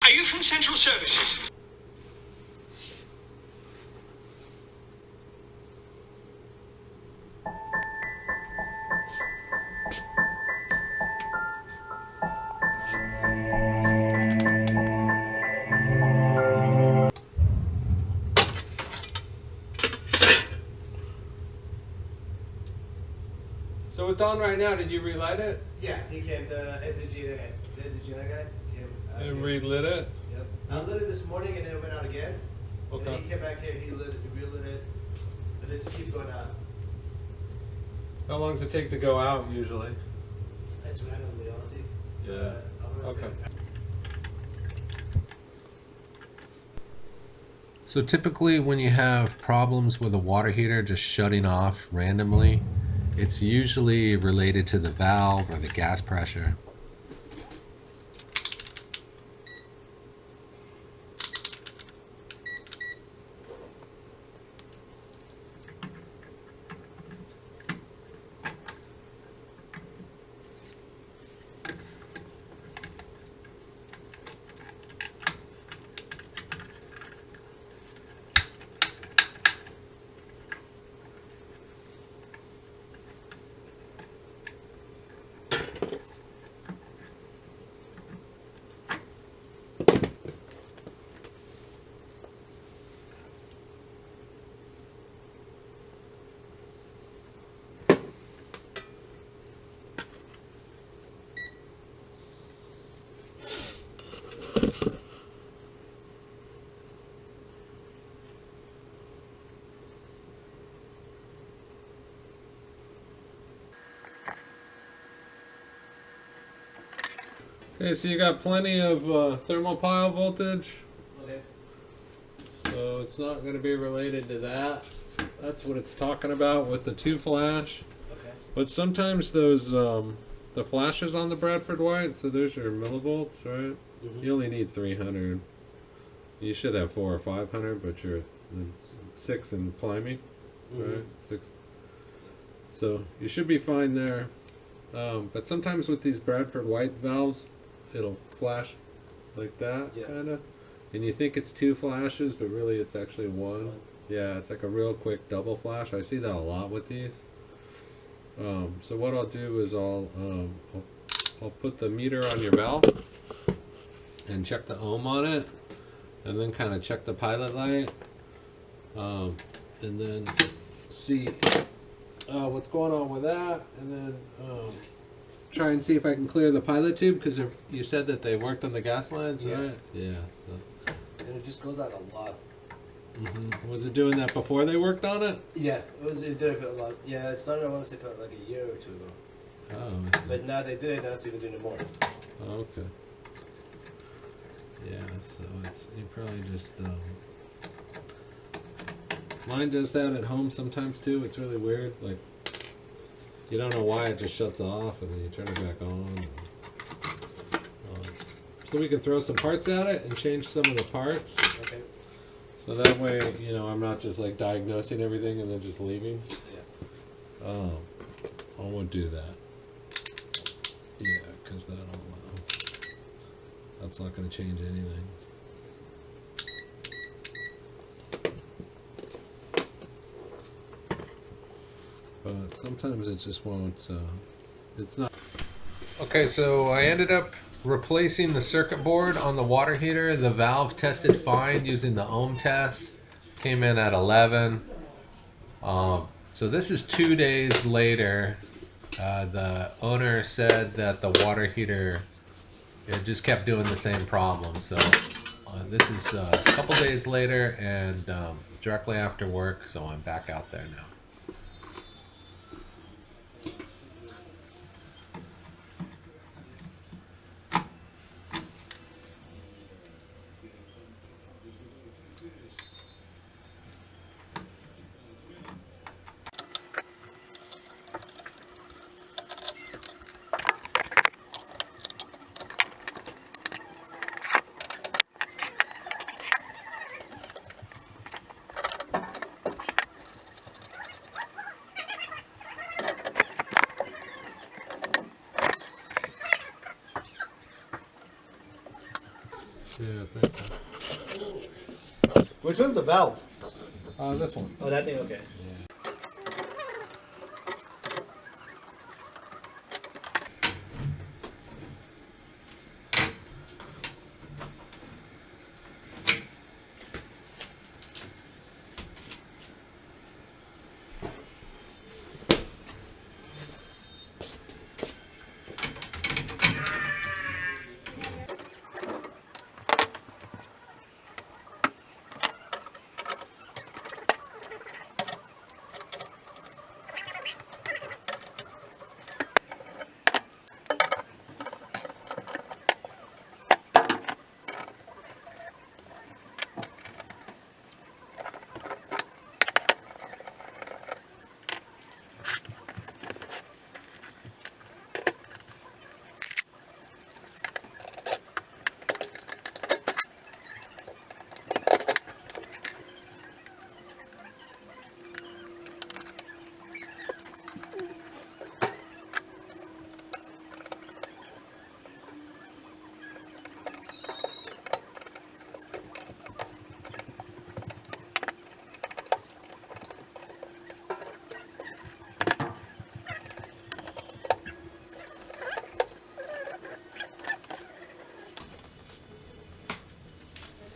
Are you from Central Services? So it's on right now. Did you relight it? Yeah, he came, the SDG guy came. And relit it? Yep. I lit it this morning and then it went out again. Okay. And he came back here, he relit it, but it just keeps going out. How long does it take to go out usually? That's randomly, honestly. Yeah. Okay. So typically when you have problems with a water heater just shutting off randomly, it's usually related to the valve or the gas pressure. Okay, so you got plenty of thermopile voltage. Okay. So it's not going to be related to that. That's what it's talking about with the 2 flash. Okay. But sometimes those the flashes on the Bradford white, so there's your millivolts, right? Mm-hmm. You only need 300. You should have 400 or 500, but you're 6 and climbing, right? 6. So you should be fine there. But sometimes with these Bradford white valves, it'll flash like that, Yeah. kind of. And you think it's 2 flashes, but really it's actually 1. Yeah, it's like a real quick double flash. I see that a lot with these. So what I'll do is I'll put the meter on your valve and check the ohm on it, and then kind of check the pilot light, and then see what's going on with that, and then try and see if I can clear the pilot tube, because you said that they worked on the gas lines, right? Yeah. So. And it just goes out a lot. Was it doing that before they worked on it? Yeah, it did a lot. Yeah, it started, I want to say, like a year or 2 ago. Oh, I see. But now they did it, now it's even doing it more. Oh, okay. Yeah, so it's, you probably just, mine does that at home sometimes too. It's really weird. Like, you don't know why it just shuts off and then you turn it back on. So we can throw some parts at it and change some of the parts. Okay. So that way, you know, I'm not just like diagnosing everything and then just leaving. Yeah. I won't do that. Yeah, because that's not going to change anything. But sometimes it just won't, it's not. Okay, so I ended up replacing the circuit board on the water heater. The valve tested fine using the ohm test. Came in at 11. So this is 2 days later. The owner said that the water heater, it just kept doing the same problem. So this is a couple days later and directly after work, so I'm back out there now. Yeah, I think so. Which one's the valve? This one. Oh, that thing. Okay. Yeah.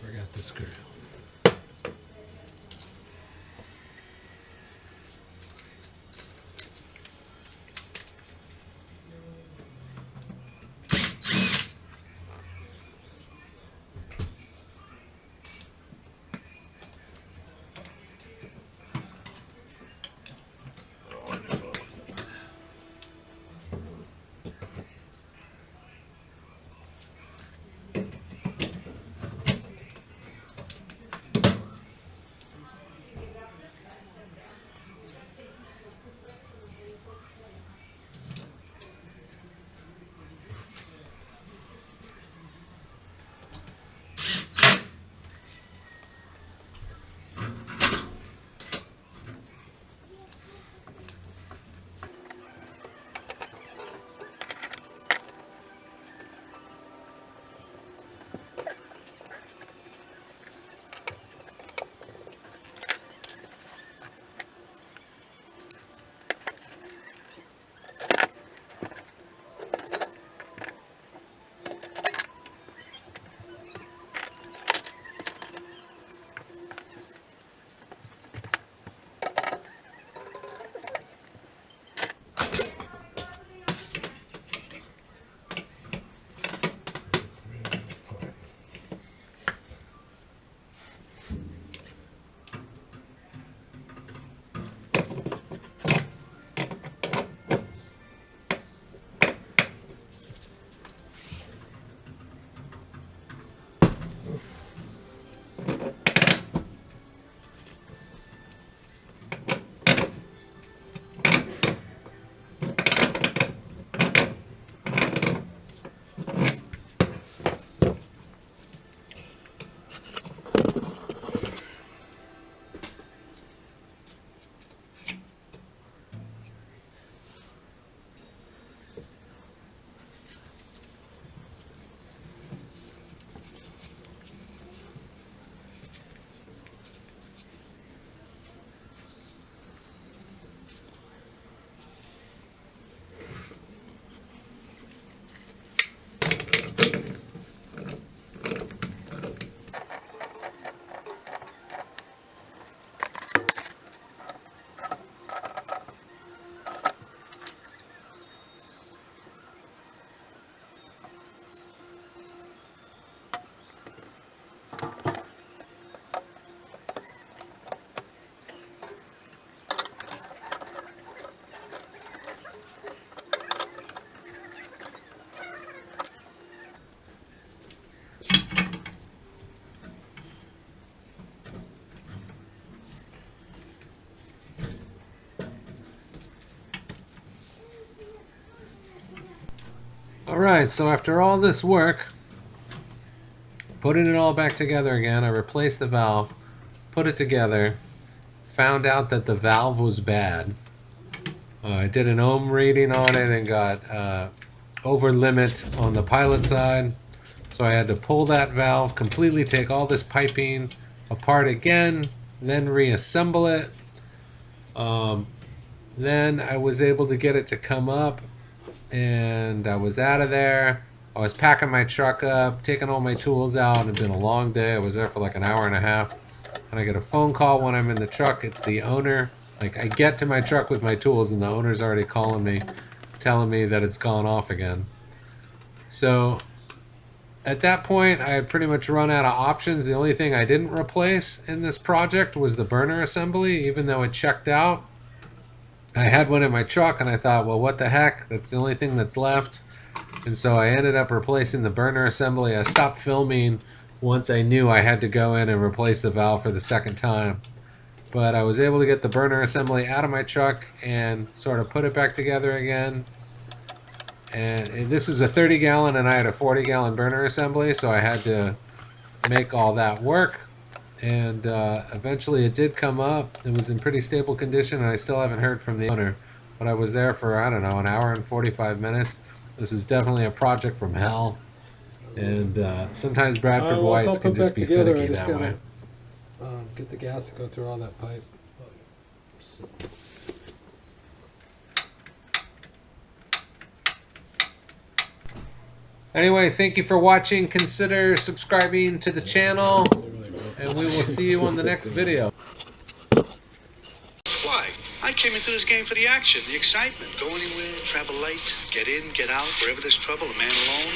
Forgot the screw. Alright, so after all this work, putting it all back together again, I replaced the valve, put it together, found out that the valve was bad. I did an ohm reading on it and got over limit on the pilot side, So I had to pull that valve, completely take all this piping apart again, then reassemble it. Then I was able to get it to come up, and I was out of there. I was packing my truck up, taking all my tools out. It had been a long day. I was there for like an hour and a half. And I get a phone call when I'm in the truck. It's the owner. Like, I get to my truck with my tools, and the owner's already calling me, telling me that it's gone off again. So at that point, I had pretty much run out of options. The only thing I didn't replace in this project was the burner assembly, even though it checked out. I had one in my truck, and I thought, well, what the heck? That's the only thing that's left. And so I ended up replacing the burner assembly. I stopped filming once I knew I had to go in and replace the valve for the second time. But I was able to get the burner assembly out of my truck and sort of put it back together again. And this is a 30-gallon, and I had a 40-gallon burner assembly, so I had to make all that work. And eventually it did come up. It was in pretty stable condition, and I still haven't heard from the owner. But I was there for, I don't know, an hour and 45 minutes. This was definitely a project from hell. And sometimes Bradford whites can just be finicky that way. Get the gas to go through all that pipe. Anyway, thank you for watching. Consider subscribing to the channel, and we will see you on the next video. Why? I came into this game for the action, the excitement. Go anywhere, travel light, get in, get out, wherever there's trouble, a man alone.